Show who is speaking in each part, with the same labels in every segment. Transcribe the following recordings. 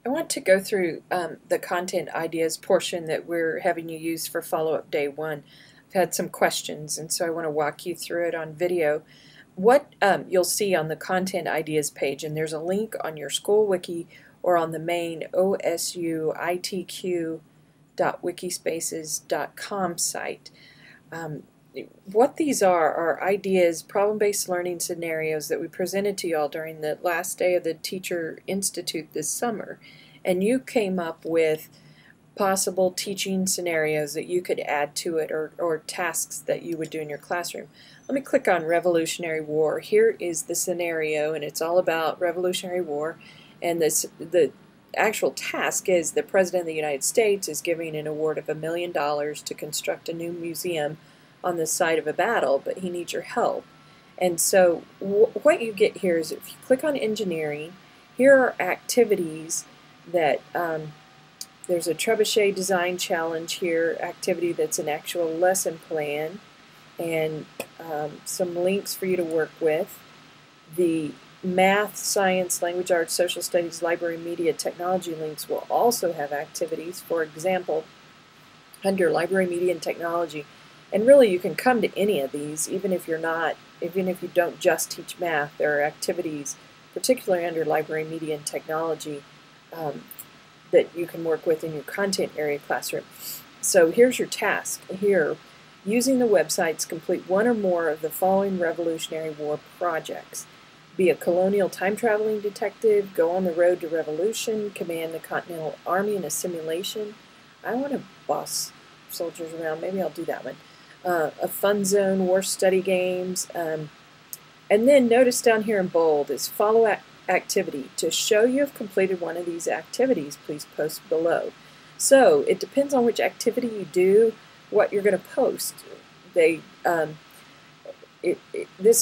Speaker 1: I want to go through the content ideas portion that we're having you use for follow-up day one. I've had some questions, and so I want to walk you through it on video. What you'll see on the content ideas page, and there's a link on your school wiki or on the main OSUITQ.wikispaces.com site. What these are ideas, problem-based learning scenarios that we presented to y'all during the last day of the Teacher Institute this summer. And you came up with possible teaching scenarios that you could add to it, or tasks that you would do in your classroom. Let me click on Revolutionary War. Here is the scenario, and it's all about Revolutionary War. And the actual task is the President of the United States is giving an award of $1 million to construct a new museum on the site of a battle, but he needs your help. And so what you get here is, if you click on engineering, here are activities that there's a trebuchet design challenge here, activity that's an actual lesson plan, and some links for you to work with. The math, science, language arts, social studies, library, media, technology links will also have activities. For example, under library, media, and technology. And really, you can come to any of these, even if you don't just teach math. There are activities, particularly under library, media, and technology, that you can work with in your content area classroom. So here's your task. Here, using the websites, complete one or more of the following Revolutionary War projects. Be a colonial time-traveling detective, go on the road to revolution, command the Continental Army in a simulation. I want to boss soldiers around. Maybe I'll do that one. A fun zone, war study games, and then notice down here in bold is follow activity. To show you have completed one of these activities, please post below. So it depends on which activity you do, what you're going to post. This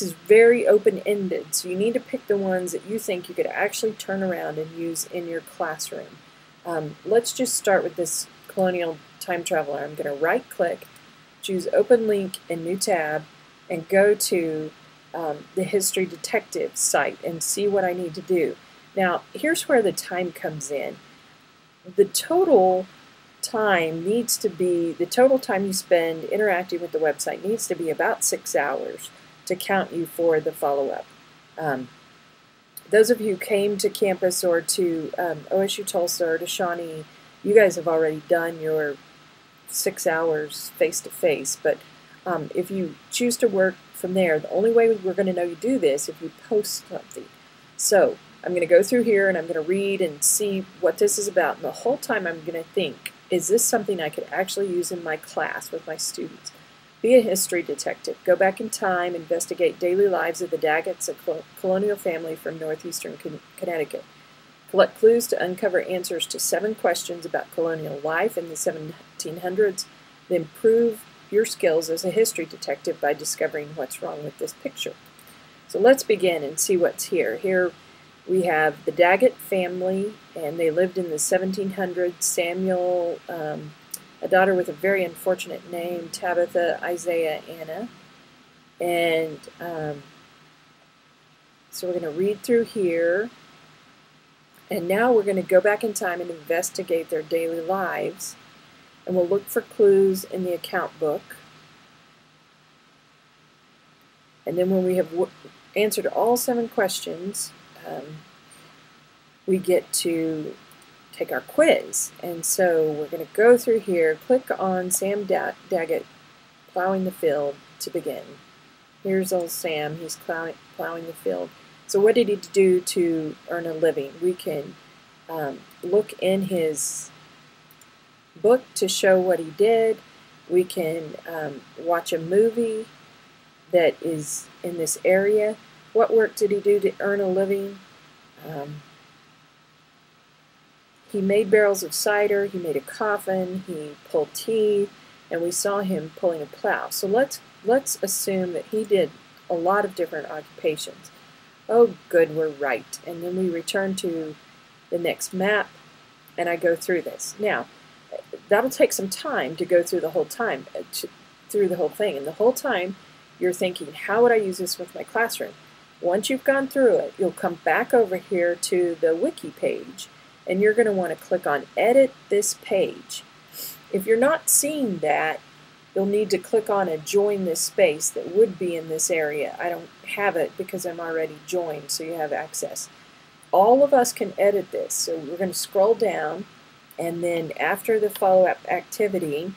Speaker 1: is very open-ended, so you need to pick the ones that you think you could actually turn around and use in your classroom. Let's just start with this colonial time traveler. I'm going to right-click, choose Open Link in New Tab, and go to the History Detective site and see what I need to do. Now, here's where the time comes in. The total time you spend interacting with the website needs to be about 6 hours to count you for the follow-up. Those of you who came to campus or to OSU Tulsa or to Shawnee, you guys have already done your 6 hours face-to-face, but if you choose to work from there, the only way we're going to know you do this if you post something. So I'm going to go through here and I'm going to read and see what this is about, and the whole time I'm going to think, is this something I could actually use in my class with my students? Be a history detective. Go back in time, investigate daily lives of the Daggetts, a colonial family from northeastern Connecticut. Collect clues to uncover answers to 7 questions about colonial life in the 1700s, then prove your skills as a history detective by discovering what's wrong with this picture. So let's begin and see what's here. Here we have the Daggett family, and they lived in the 1700s. Samuel, a daughter with a very unfortunate name, Tabitha, Isaiah, Anna. And so we're going to read through here. And now we're going to go back in time and investigate their daily lives. And we'll look for clues in the account book. And then when we have answered all 7 questions, we get to take our quiz. And so we're going to go through here, click on Sam Daggett plowing the field to begin. Here's old Sam, he's plowing the field. So what did he do to earn a living? We can look in his book to show what he did. We can watch a movie that is in this area. What work did he do to earn a living? He made barrels of cider, he made a coffin, he pulled teeth, and we saw him pulling a plow. So let's assume that he did a lot of different occupations. Oh good, we're right. And then we return to the next map, and I go through this. Now, that'll take some time to go through the whole thing. And the whole time you're thinking, how would I use this with my classroom? Once you've gone through it, you'll come back over here to the wiki page, and you're going to want to click on Edit this page. If you're not seeing that, you'll need to click on a Join this space that would be in this area. I don't have it because I'm already joined, so you have access. All of us can edit this, so we're going to scroll down, and then after the follow-up activity,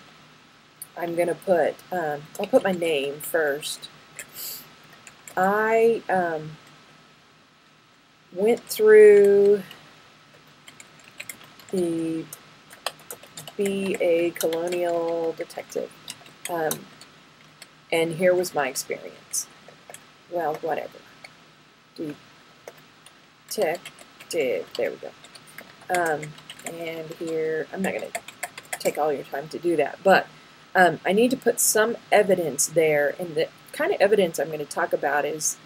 Speaker 1: I'm going to put, I'll put my name first. I went through the Be a Colonial Detective, and here was my experience. Well, whatever. Detective, there we go. And here, I'm not going to take all your time to do that, but I need to put some evidence there, and the kind of evidence I'm going to talk about is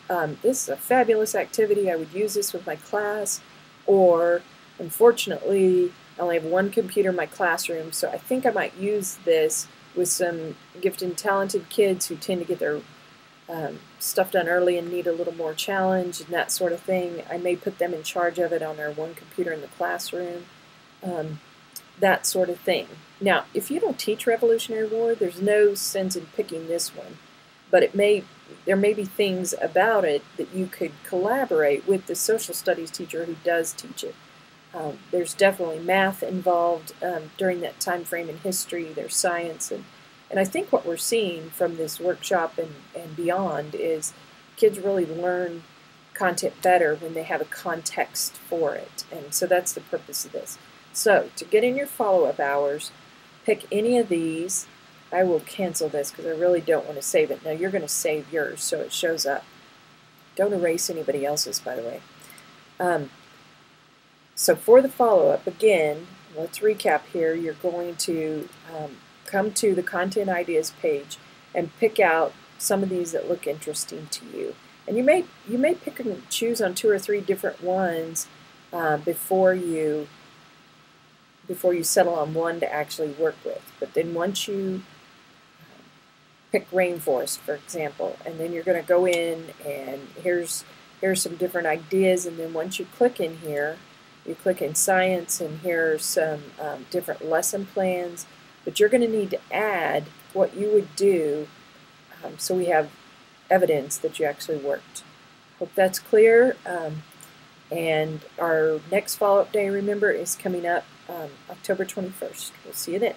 Speaker 1: this is a fabulous activity. I would use this with my class, or unfortunately I only have one computer in my classroom, so I think I might use this with some gifted and talented kids who tend to get their stuff done early and need a little more challenge and that sort of thing. I may put them in charge of it on their one computer in the classroom, that sort of thing. Now, if you don't teach Revolutionary War, there's no sense in picking this one, but there may be things about it that you could collaborate with the social studies teacher who does teach it. There's definitely math involved during that time frame in history. There's science, and I think what we're seeing from this workshop and beyond is kids really learn content better when they have a context for it, and so that's the purpose of this. So to get in your follow-up hours, pick any of these. I will cancel this because I really don't want to save it. Now you're going to save yours so it shows up. Don't erase anybody else's, by the way. So for the follow-up, again, let's recap here. You're going to come to the Content Ideas page and pick out some of these that look interesting to you. And you may pick and choose on 2 or 3 different ones before you settle on one to actually work with. But then once you pick rainforest, for example, and then you're going to go in and here's some different ideas, and then once you click in here, you click in science, and here are some different lesson plans, but you're going to need to add what you would do so we have evidence that you actually worked. Hope that's clear. And our next follow-up day, remember, is coming up October 21st. We'll see you then.